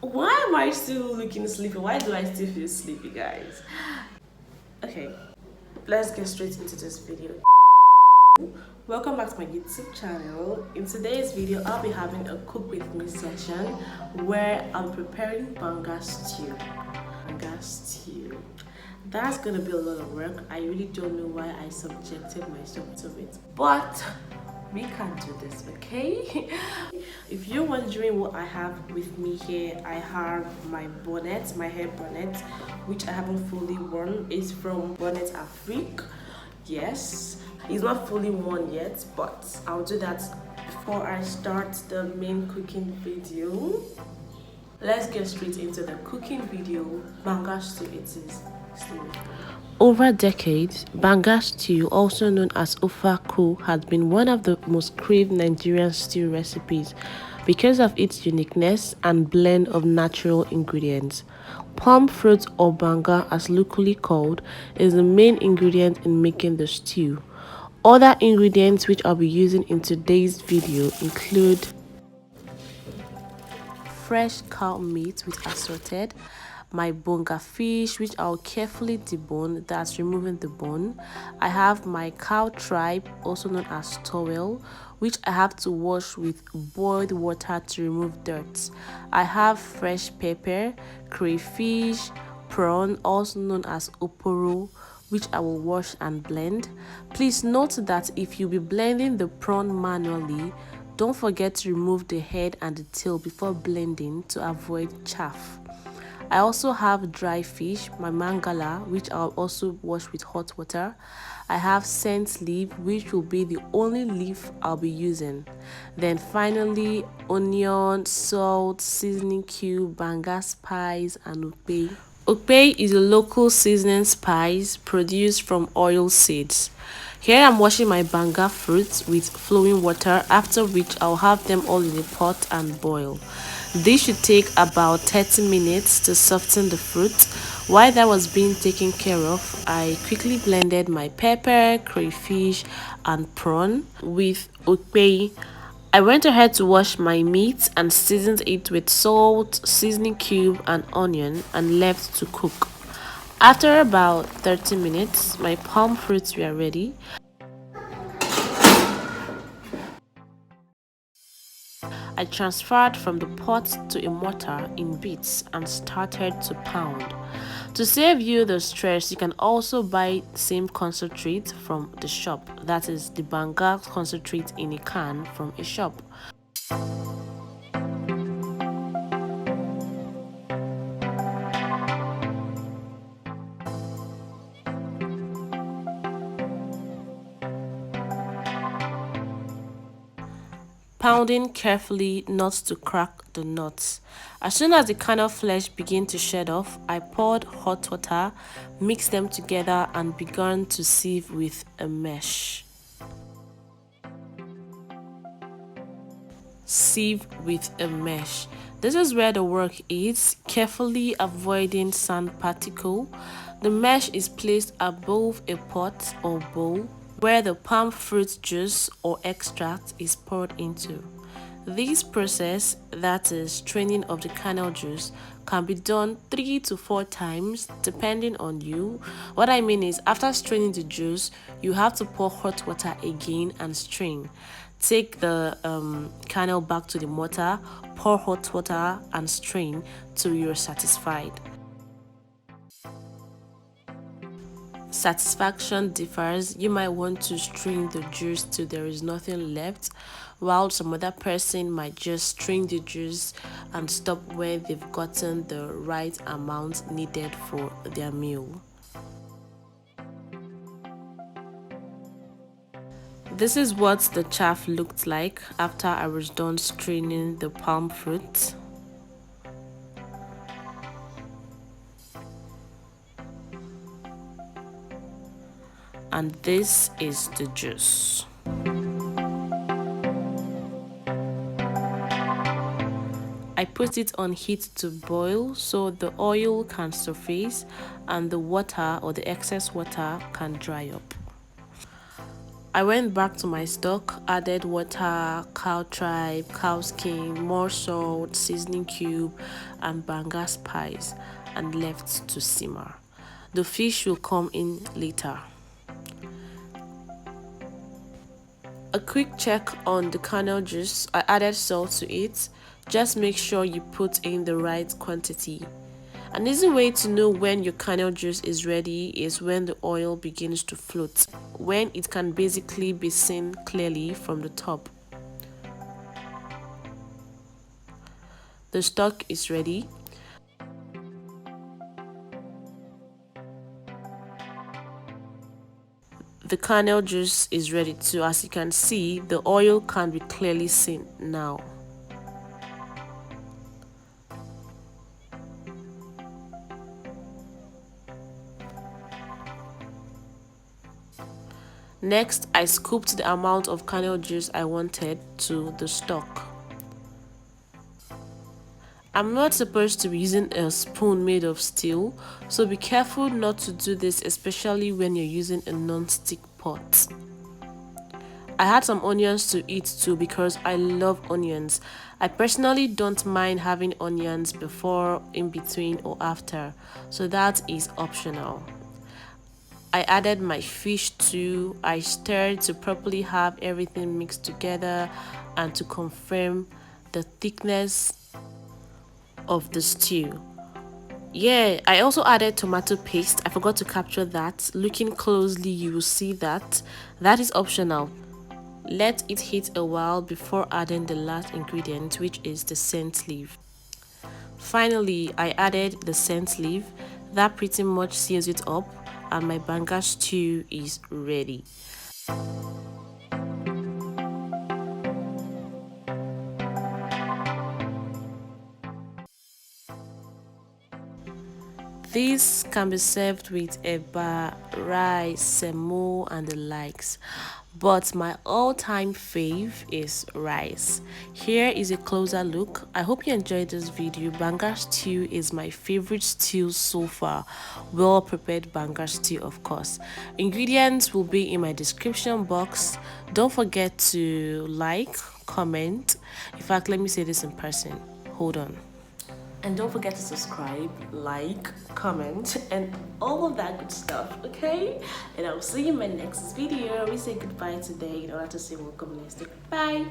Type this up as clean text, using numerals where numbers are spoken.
Why am I still looking sleepy? Why do I still feel sleepy, guys? Okay, let's get straight into this video. Welcome back to my YouTube channel. In today's video, I'll be having a cook with me session where I'm preparing banga stew. Banga stew. That's gonna be a lot of work. I really don't know why I subjected myself to it, but we can do this, okay? If you're wondering what I have with me here, I have my bonnet, my hair bonnet, which I haven't fully worn. It's from Bonnet Afrique. Yes, it's not fully worn yet, but I'll do that before I start the main cooking video. Let's get straight into the cooking video. Banga stew it is. Over decades, Banga stew, also known as Ofe Akwu, has been one of the most craved Nigerian stew recipes because of its uniqueness and blend of natural ingredients. Palm fruit, or banga as locally called, is the main ingredient in making the stew. Other ingredients which I'll be using in today's video include fresh cow meat with assorted, my bonga fish which I'll carefully debone, that's removing the bone. I have my cow tripe, also known as towel, which I have to wash with boiled water to remove dirt. I have fresh pepper, crayfish, prawn, also known as oporo, which I will wash and blend. Please note that if you'll be blending the prawn manually, don't forget to remove the head and the tail before blending to avoid chaff. I also have dry fish, my mangala, which I'll also wash with hot water. I have scent leaf, which will be the only leaf I'll be using. Then finally, onion, salt, seasoning cube, banga spice, and okpe. Okpe is a local seasoning spice produced from oil seeds. Here I'm washing my banga fruits with flowing water, after which I'll have them all in a pot and boil. This should take about 30 minutes to soften the fruit. While that was being taken care of, I quickly blended my pepper, crayfish, and prawn with okpe. I went ahead to wash my meat and seasoned it with salt, seasoning cube, and onion and left to cook. After about 30 minutes, my palm fruits were ready. I transferred from the pot to a mortar in bits and started to pound. To save you the stress, you can also buy the same concentrate from the shop, that is the banga concentrate in a can from a shop. Pounding carefully not to crack the nuts. As soon as the kernel flesh began to shed off, I poured hot water, mixed them together, and began to sieve with a mesh. Sieve with a mesh. This is where the work is, carefully avoiding sand particle. The mesh is placed above a pot or bowl where the palm fruit juice or extract is poured into. This process, that is straining of the kernel juice, can be done 3 to 4 times depending on you. What I mean is, after straining the juice, you have to pour hot water again and strain. Take the kernel back to the mortar, pour hot water and strain till you're satisfied. Satisfaction differs. You might want to strain the juice till there is nothing left, while some other person might just strain the juice and stop where they've gotten the right amount needed for their meal. This is what the chaff looked like after I was done straining the palm fruit. And this is the juice. I put it on heat to boil so the oil can surface and the water or the excess water can dry up. I went back to my stock, added water, cow tripe, cow skin, more salt, seasoning cube, and banga spice, and left to simmer. The fish will come in later. A quick check on the kernel juice. I added salt to it. Just make sure you put in the right quantity. An easy way to know when your kernel juice is ready is when the oil begins to float, when it can basically be seen clearly from the top. The stock is ready. The kernel juice is ready too. As you can see, the oil can be clearly seen now. Next, I scooped the amount of kernel juice I wanted to the stock. I'm not supposed to be using a spoon made of steel, so be careful not to do this, especially when you're using a non-stick pot. I had some onions to eat too because I love onions. I personally don't mind having onions before, in between, or after, so that is optional. I added my fish too. I stirred to properly have everything mixed together and to confirm the thickness of the stew. Yeah, I also added tomato paste. I forgot to capture that. Looking closely, you will see that. That is optional. Let it heat a while before adding the last ingredient, which is the scent leaf. Finally, I added the scent leaf. That pretty much seals it up, and my banga stew is ready. This can be served with eba, rice, semo, and the likes. But my all-time fave is rice. Here is a closer look. I hope you enjoyed this video. Banga stew is my favorite stew so far. Well prepared banga stew, of course. Ingredients will be in my description box. Don't forget to like, comment. In fact, let me say this in person. Hold on. And don't forget to subscribe, like, comment, and all of that good stuff, okay? And I'll see you in my next video. We say goodbye today in order to say welcome next week. Bye!